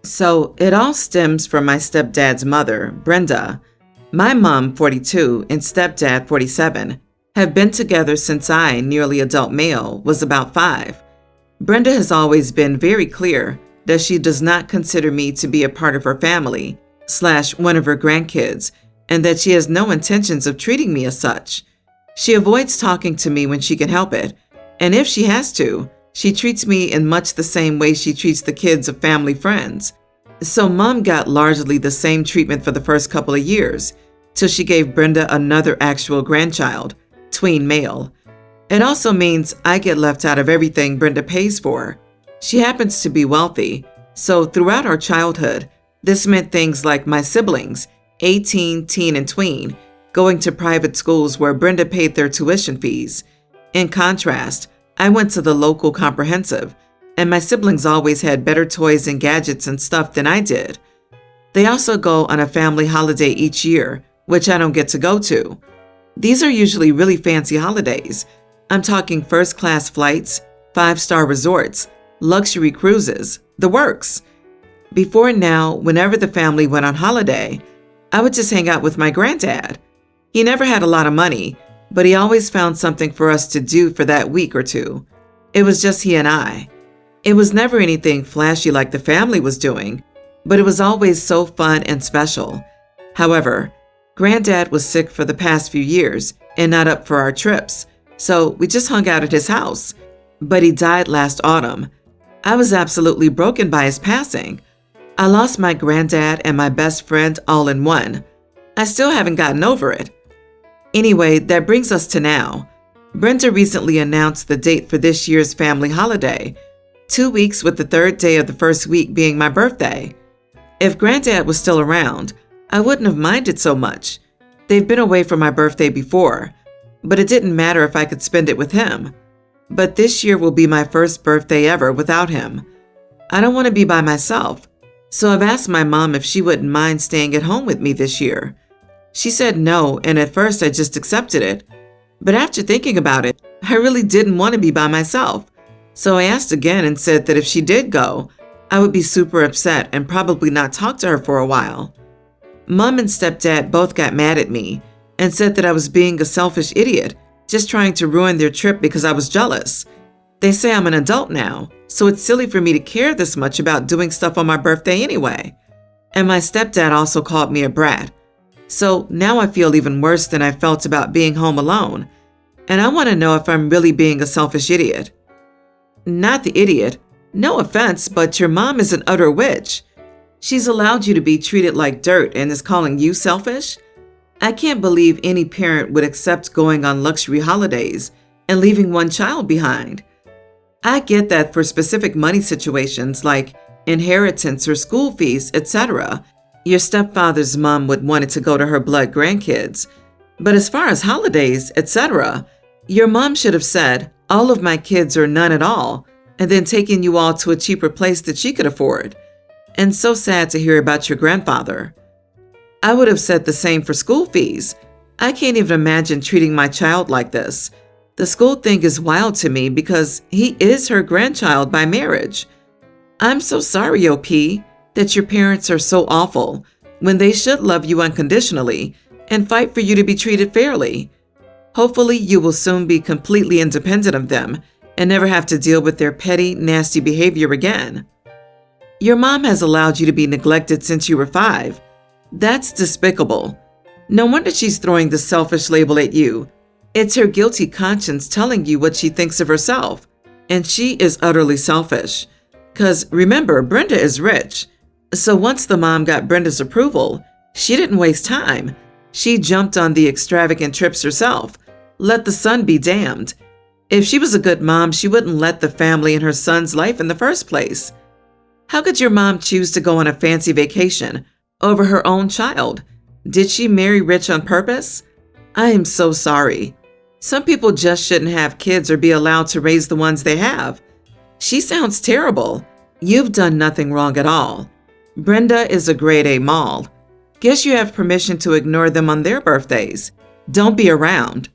So it all stems from my stepdad's mother, Brenda. My mom, 42, and stepdad, 47, have been together since I, nearly adult male, was about 5. Brenda has always been very clear that she does not consider me to be a part of her family / one of her grandkids, and that she has no intentions of treating me as such. She avoids talking to me when she can help it, and if she has to, she treats me in much the same way she treats the kids of family friends. So Mom got largely the same treatment for the first couple of years, till she gave Brenda another actual grandchild, tween male. It also means I get left out of everything Brenda pays for. She happens to be wealthy, so throughout our childhood, this meant things like my siblings, 18, teen, and tween, going to private schools where Brenda paid their tuition fees. In contrast, I went to the local comprehensive, and my siblings always had better toys and gadgets and stuff than I did. They also go on a family holiday each year, which I don't get to go to. These are usually really fancy holidays. I'm talking first-class flights, 5-star resorts, luxury cruises, the works. Before now, whenever the family went on holiday, I would just hang out with my granddad. He never had a lot of money, but he always found something for us to do for that week or two. It was just he and I. It was never anything flashy like the family was doing, but it was always so fun and special. However, Granddad was sick for the past few years and not up for our trips, so we just hung out at his house. But he died last autumn. I was absolutely broken by his passing. I lost my granddad and my best friend all in one. I still haven't gotten over it. Anyway, that brings us to now. Brenda recently announced the date for this year's family holiday, 2 weeks with the third day of the first week being my birthday. If Granddad was still around, I wouldn't have minded so much. They've been away for my birthday before, but it didn't matter if I could spend it with him. But this year will be my first birthday ever without him. I don't want to be by myself, so I've asked my mom if she wouldn't mind staying at home with me this year. She said no, and at first I just accepted it. But after thinking about it, I really didn't want to be by myself. So I asked again and said that if she did go, I would be super upset and probably not talk to her for a while. Mom and stepdad both got mad at me and said that I was being a selfish idiot, just trying to ruin their trip because I was jealous. They say I'm an adult now, so it's silly for me to care this much about doing stuff on my birthday anyway. And my stepdad also called me a brat. So now I feel even worse than I felt about being home alone. And I want to know if I'm really being a selfish idiot. Not the idiot. No offense, but your mom is an utter witch. She's allowed you to be treated like dirt and is calling you selfish? I can't believe any parent would accept going on luxury holidays and leaving one child behind. I get that for specific money situations like inheritance or school fees, etc., your stepfather's mom would want it to go to her blood grandkids. But as far as holidays, etc., your mom should have said, all of my kids or none at all, and then taken you all to a cheaper place that she could afford. And so sad to hear about your grandfather. I would have said the same for school fees. I can't even imagine treating my child like this. The school thing is wild to me because he is her grandchild by marriage. I'm so sorry, OP, that your parents are so awful when they should love you unconditionally and fight for you to be treated fairly. Hopefully, you will soon be completely independent of them and never have to deal with their petty, nasty behavior again. Your mom has allowed you to be neglected since you were 5. That's despicable. No wonder she's throwing the selfish label at you. It's her guilty conscience telling you what she thinks of herself. And she is utterly selfish. 'Cause remember, Brenda is rich. So once the mom got Brenda's approval, she didn't waste time. She jumped on the extravagant trips herself. Let the son be damned. If she was a good mom, she wouldn't let the family in her son's life in the first place. How could your mom choose to go on a fancy vacation over her own child? Did she marry rich on purpose? I am so sorry. Some people just shouldn't have kids or be allowed to raise the ones they have. She sounds terrible. You've done nothing wrong at all. Brenda is a grade A mall. Guess you have permission to ignore them on their birthdays. Don't be around.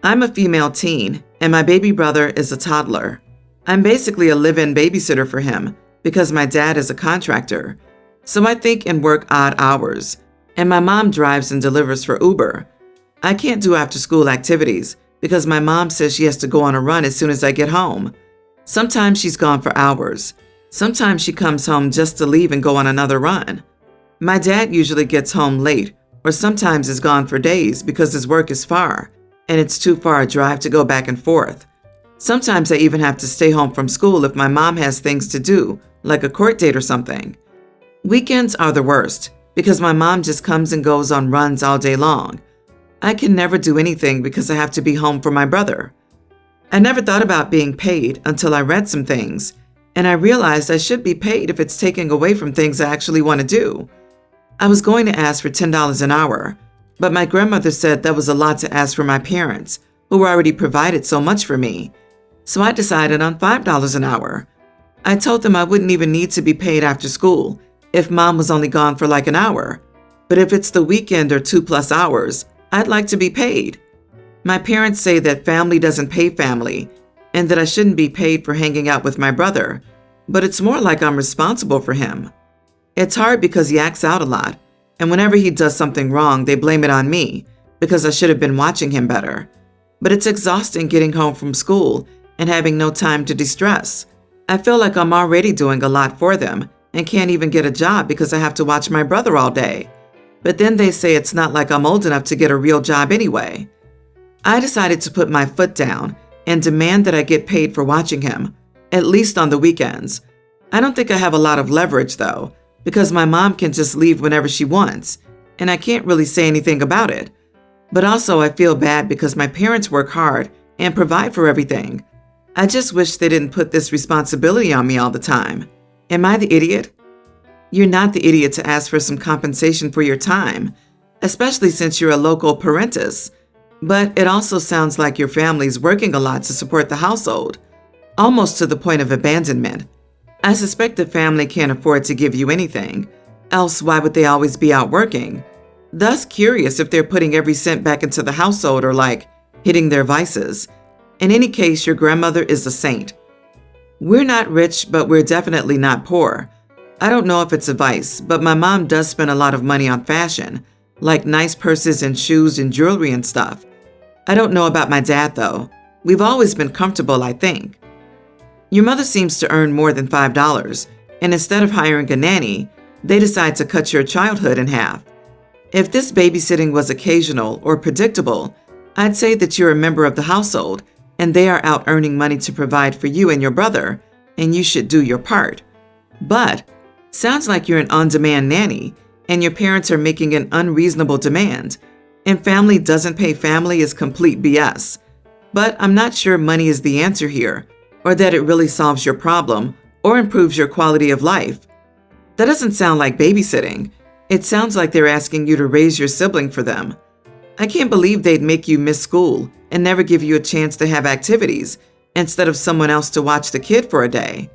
I'm a female teen, and my baby brother is a toddler. I'm basically a live-in babysitter for him, because my dad is a contractor. So I think and work odd hours, and my mom drives and delivers for Uber. I can't do after-school activities because my mom says she has to go on a run as soon as I get home. Sometimes she's gone for hours. Sometimes she comes home just to leave and go on another run. My dad usually gets home late or sometimes is gone for days because his work is far and it's too far a drive to go back and forth. Sometimes I even have to stay home from school if my mom has things to do, like a court date or something. Weekends are the worst because my mom just comes and goes on runs all day long. I can never do anything because I have to be home for my brother. I never thought about being paid until I read some things, and I realized I should be paid if it's taking away from things I actually want to do. I was going to ask for $10 an hour, but my grandmother said that was a lot to ask for my parents, who already provided so much for me. So I decided on $5 an hour. I told them I wouldn't even need to be paid after school if mom was only gone for like an hour. But if it's the weekend or 2+ hours, I'd like to be paid. My parents say that family doesn't pay family and that I shouldn't be paid for hanging out with my brother, but it's more like I'm responsible for him. It's hard because he acts out a lot, and whenever he does something wrong, they blame it on me because I should have been watching him better. But it's exhausting getting home from school and having no time to de-stress. I feel like I'm already doing a lot for them and can't even get a job because I have to watch my brother all day. But then they say it's not like I'm old enough to get a real job anyway. I decided to put my foot down and demand that I get paid for watching him, at least on the weekends. I don't think I have a lot of leverage though, because my mom can just leave whenever she wants, and I can't really say anything about it. But also I feel bad because my parents work hard and provide for everything. I just wish they didn't put this responsibility on me all the time. Am I the idiot? You're not the idiot to ask for some compensation for your time, especially since you're a local parentis. But it also sounds like your family's working a lot to support the household, almost to the point of abandonment. I suspect the family can't afford to give you anything, else why would they always be out working? Thus curious if they're putting every cent back into the household or like hitting their vices. In any case, your grandmother is a saint. We're not rich, but we're definitely not poor. I don't know if it's a vice, but my mom does spend a lot of money on fashion, like nice purses and shoes and jewelry and stuff. I don't know about my dad though. We've always been comfortable, I think. Your mother seems to earn more than $5, and instead of hiring a nanny, they decide to cut your childhood in half. If this babysitting was occasional or predictable, I'd say that you're a member of the household and they are out earning money to provide for you and your brother, and you should do your part. But sounds like you're an on-demand nanny and your parents are making an unreasonable demand, and family doesn't pay family is complete BS. But I'm not sure money is the answer here, or that it really solves your problem or improves your quality of life. That doesn't sound like babysitting. It sounds like they're asking you to raise your sibling for them. I can't believe they'd make you miss school and never give you a chance to have activities instead of someone else to watch the kid for a day.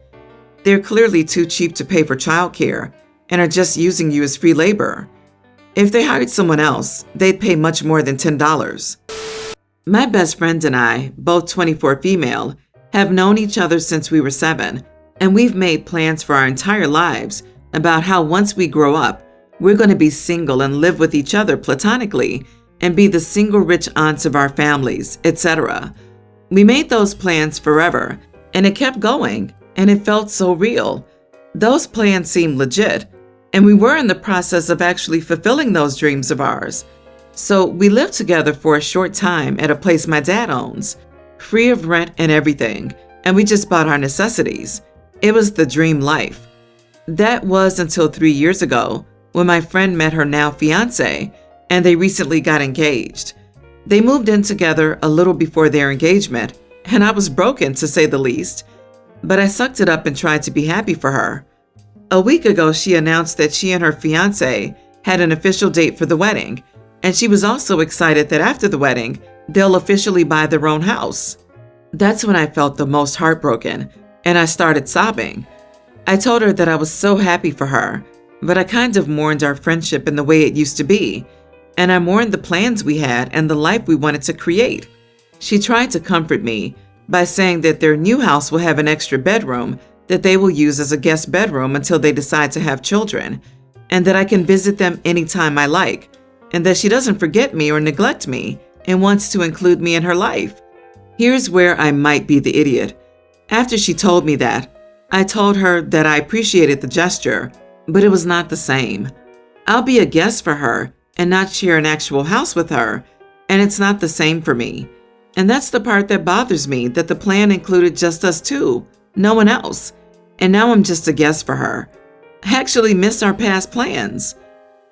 They're clearly too cheap to pay for childcare and are just using you as free labor. If they hired someone else, they'd pay much more than $10. My best friend and I, both 24 female, have known each other since we were 7, and we've made plans for our entire lives about how once we grow up, we're going to be single and live with each other platonically and be the single rich aunts of our families, etc. We made those plans forever, and it kept going, and it felt so real. Those plans seemed legit, and we were in the process of actually fulfilling those dreams of ours. So we lived together for a short time at a place my dad owns, free of rent and everything, and we just bought our necessities. It was the dream life. That was until 3 years ago when my friend met her now fiance, and they recently got engaged. They moved in together a little before their engagement, and I was broken to say the least, but I sucked it up and tried to be happy for her. A week ago, she announced that she and her fiance had an official date for the wedding, and she was also excited that after the wedding, they'll officially buy their own house. That's when I felt the most heartbroken, and I started sobbing. I told her that I was so happy for her, but I kind of mourned our friendship in the way it used to be, and I mourned the plans we had and the life we wanted to create. She tried to comfort me by saying that their new house will have an extra bedroom that they will use as a guest bedroom until they decide to have children, and that I can visit them anytime I like, and that she doesn't forget me or neglect me and wants to include me in her life. Here's where I might be the idiot. After she told me that, I told her that I appreciated the gesture, but it was not the same. I'll be a guest for her and not share an actual house with her, and it's not the same for me. And that's the part that bothers me, that the plan included just us two, no one else. And now I'm just a guest for her. I actually missed our past plans.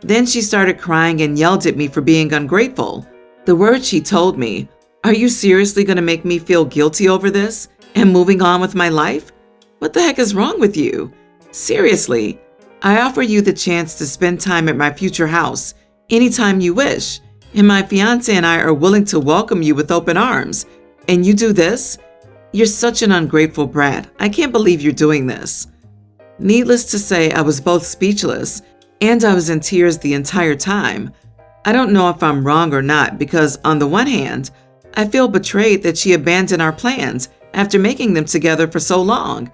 Then she started crying and yelled at me for being ungrateful. The words she told me, "Are you seriously going to make me feel guilty over this and moving on with my life? What the heck is wrong with you? Seriously, I offer you the chance to spend time at my future house anytime you wish, and my fiance and I are willing to welcome you with open arms. And you do this? You're such an ungrateful brat. I can't believe you're doing this." Needless to say, I was both speechless and I was in tears the entire time. I don't know if I'm wrong or not, because on the one hand, I feel betrayed that she abandoned our plans after making them together for so long.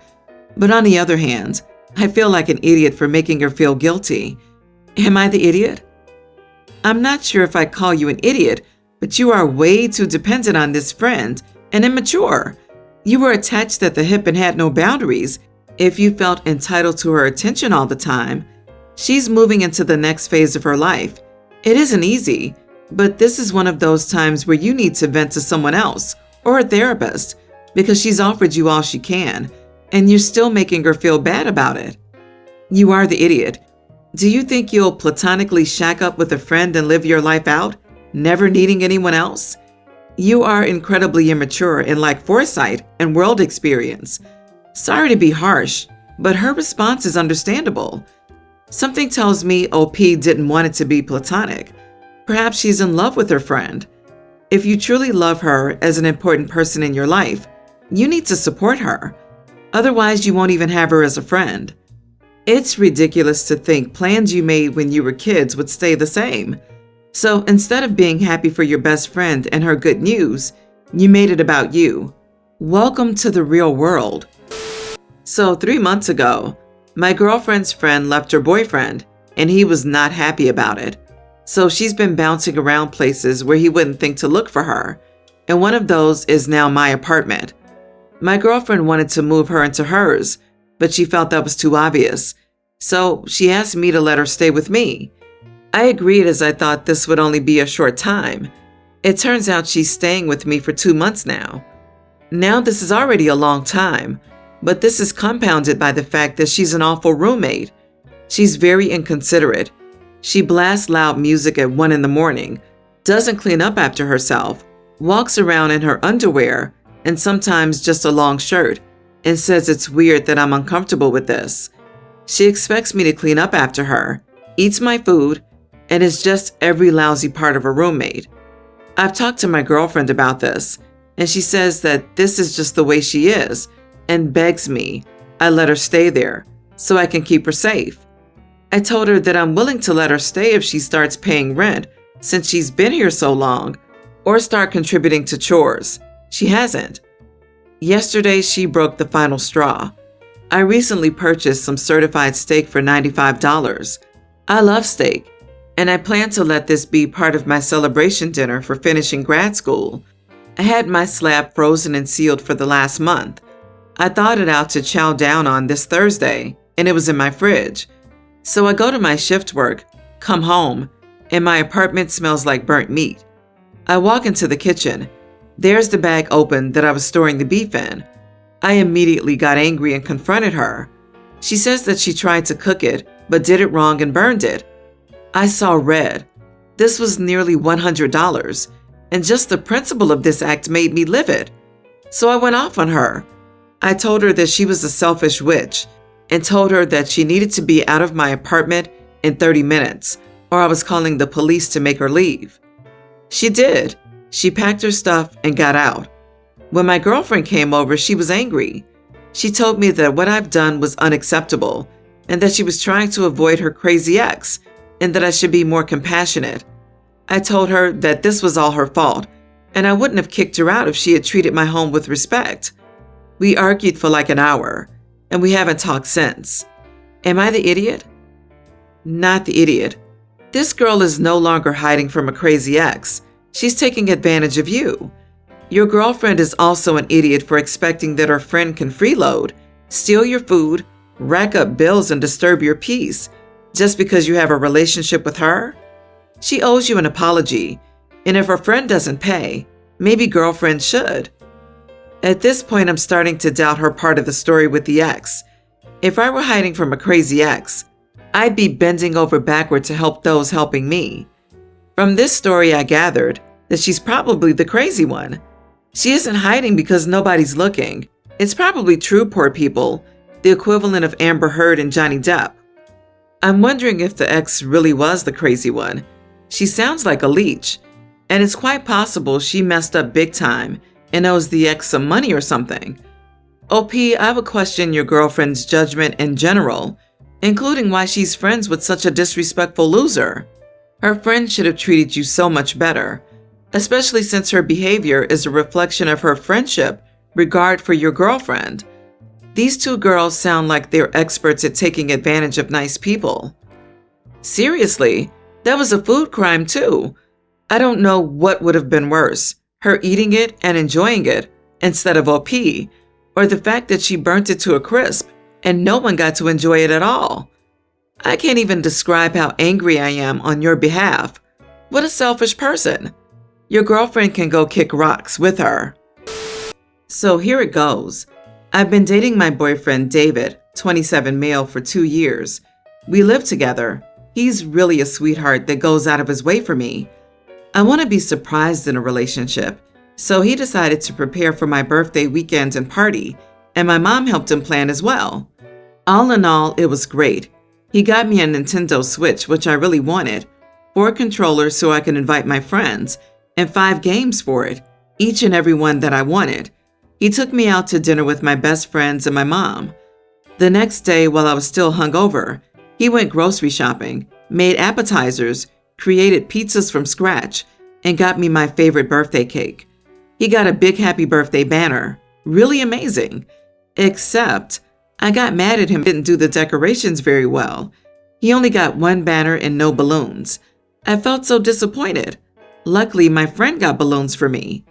But on the other hand, I feel like an idiot for making her feel guilty. Am I the idiot? I'm not sure if I call you an idiot, but you are way too dependent on this friend and immature. You were attached at the hip and had no boundaries if you felt entitled to her attention all the time. She's moving into the next phase of her life. It isn't easy, but this is one of those times where you need to vent to someone else or a therapist, because she's offered you all she can, and you're still making her feel bad about it. You are the idiot. Do you think you'll platonically shack up with a friend and live your life out, never needing anyone else? You are incredibly immature and lack foresight and world experience. Sorry to be harsh, but her response is understandable. Something tells me OP didn't want it to be platonic. Perhaps she's in love with her friend. If you truly love her as an important person in your life, you need to support her. Otherwise, you won't even have her as a friend. It's ridiculous to think plans you made when you were kids would stay the same. So instead of being happy for your best friend and her good news, you made it about you. Welcome to the real world. So 3 months ago, my girlfriend's friend left her boyfriend, and he was not happy about it. So she's been bouncing around places where he wouldn't think to look for her, and one of those is now my apartment. My girlfriend wanted to move her into hers, but she felt that was too obvious. So she asked me to let her stay with me. I agreed, as I thought this would only be a short time. It turns out she's staying with me for 2 months now. Now this is already a long time, but this is compounded by the fact that she's an awful roommate. She's very inconsiderate. She blasts loud music at 1 in the morning, doesn't clean up after herself, walks around in her underwear and sometimes just a long shirt, and says it's weird that I'm uncomfortable with this. She expects me to clean up after her, eats my food, and is just every lousy part of a roommate. I've talked to my girlfriend about this, and she says that this is just the way she is, and begs me I let her stay there so I can keep her safe. I told her that I'm willing to let her stay if she starts paying rent since she's been here so long, or start contributing to chores. She hasn't. Yesterday, she broke the final straw. I recently purchased some certified steak for $95. I love steak, and I plan to let this be part of my celebration dinner for finishing grad school. I had my slab frozen and sealed for the last month. I thawed it out to chow down on this Thursday, and it was in my fridge. So I go to my shift work, come home, and my apartment smells like burnt meat. I walk into the kitchen. There's the bag open that I was storing the beef in. I immediately got angry and confronted her. She says that she tried to cook it, but did it wrong and burned it. I saw red. This was nearly $100, and just the principle of this act made me livid. So I went off on her. I told her that she was a selfish witch, and told her that she needed to be out of my apartment in 30 minutes, or I was calling the police to make her leave. She did. She packed her stuff and got out. When my girlfriend came over, she was angry. She told me that what I've done was unacceptable, and that she was trying to avoid her crazy ex, and that I should be more compassionate. I told her that this was all her fault, and I wouldn't have kicked her out if she had treated my home with respect. We argued for like an hour, and we haven't talked since. Am I the idiot? Not the idiot. This girl is no longer hiding from a crazy ex. She's taking advantage of you. Your girlfriend is also an idiot for expecting that her friend can freeload, steal your food, rack up bills, and disturb your peace just because you have a relationship with her. She owes you an apology, and if her friend doesn't pay, maybe girlfriend should. At this point, I'm starting to doubt her part of the story with the ex. If I were hiding from a crazy ex, I'd be bending over backward to help those helping me. From this story, I gathered that she's probably the crazy one. She isn't hiding because nobody's looking. It's probably true, poor people, the equivalent of Amber Heard and Johnny Depp. I'm wondering if the ex really was the crazy one. She sounds like a leech, and it's quite possible she messed up big time and owes the ex some money or something. OP, I would question your girlfriend's judgment in general, including why she's friends with such a disrespectful loser. Her friend should have treated you so much better, especially since her behavior is a reflection of her friendship, regard for your girlfriend. These two girls sound like they're experts at taking advantage of nice people. Seriously, that was a food crime too. I don't know what would have been worse, her eating it and enjoying it instead of OP, or the fact that she burnt it to a crisp and no one got to enjoy it at all. I can't even describe how angry I am on your behalf. What a selfish person. Your girlfriend can go kick rocks with her. So here it goes. I've been dating my boyfriend, David, 27 male, for 2 years. We live together. He's really a sweetheart that goes out of his way for me. I want to be surprised in a relationship, so he decided to prepare for my birthday weekend and party, and my mom helped him plan as well. All in all, it was great. He got me a Nintendo Switch, which I really wanted, 4 controllers so I could invite my friends, and 5 games for it, each and every one that I wanted. He took me out to dinner with my best friends and my mom. The next day, while I was still hungover, he went grocery shopping, made appetizers, created pizzas from scratch, and got me my favorite birthday cake. He got a big happy birthday banner. Really amazing. Except, I got mad at him. He didn't do the decorations very well. He only got 1 banner and no balloons. I felt so disappointed. Luckily, my friend got balloons for me.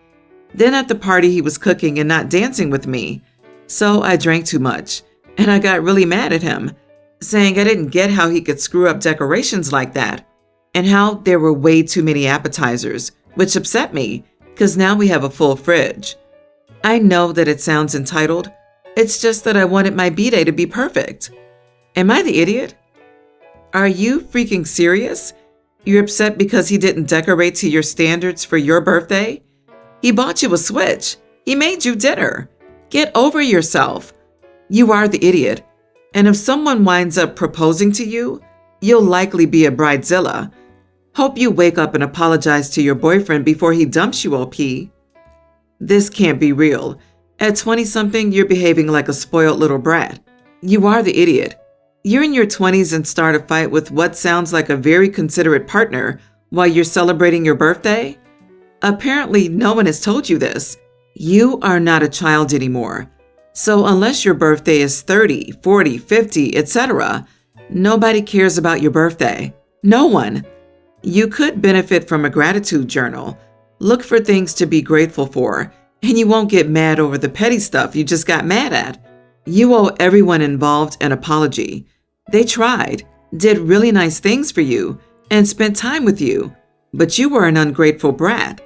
Then at the party, he was cooking and not dancing with me. So I drank too much, and I got really mad at him, saying I didn't get how he could screw up decorations like that, and how there were way too many appetizers, which upset me, because now we have a full fridge. I know that it sounds entitled. It's just that I wanted my B-Day to be perfect. Am I the idiot? Are you freaking serious? You're upset because he didn't decorate to your standards for your birthday? He bought you a Switch. He made you dinner. Get over yourself. You are the idiot. And if someone winds up proposing to you, you'll likely be a bridezilla. Hope you wake up and apologize to your boyfriend before he dumps you, OP. This can't be real. At 20-something, you're behaving like a spoiled little brat. You are the idiot. You're in your 20s and start a fight with what sounds like a very considerate partner while you're celebrating your birthday? Apparently, no one has told you this. You are not a child anymore. So unless your birthday is 30, 40, 50, etc., nobody cares about your birthday. No one. You could benefit from a gratitude journal. Look for things to be grateful for, and you won't get mad over the petty stuff you just got mad at. You owe everyone involved an apology. They tried, did really nice things for you, and spent time with you, but you were an ungrateful brat.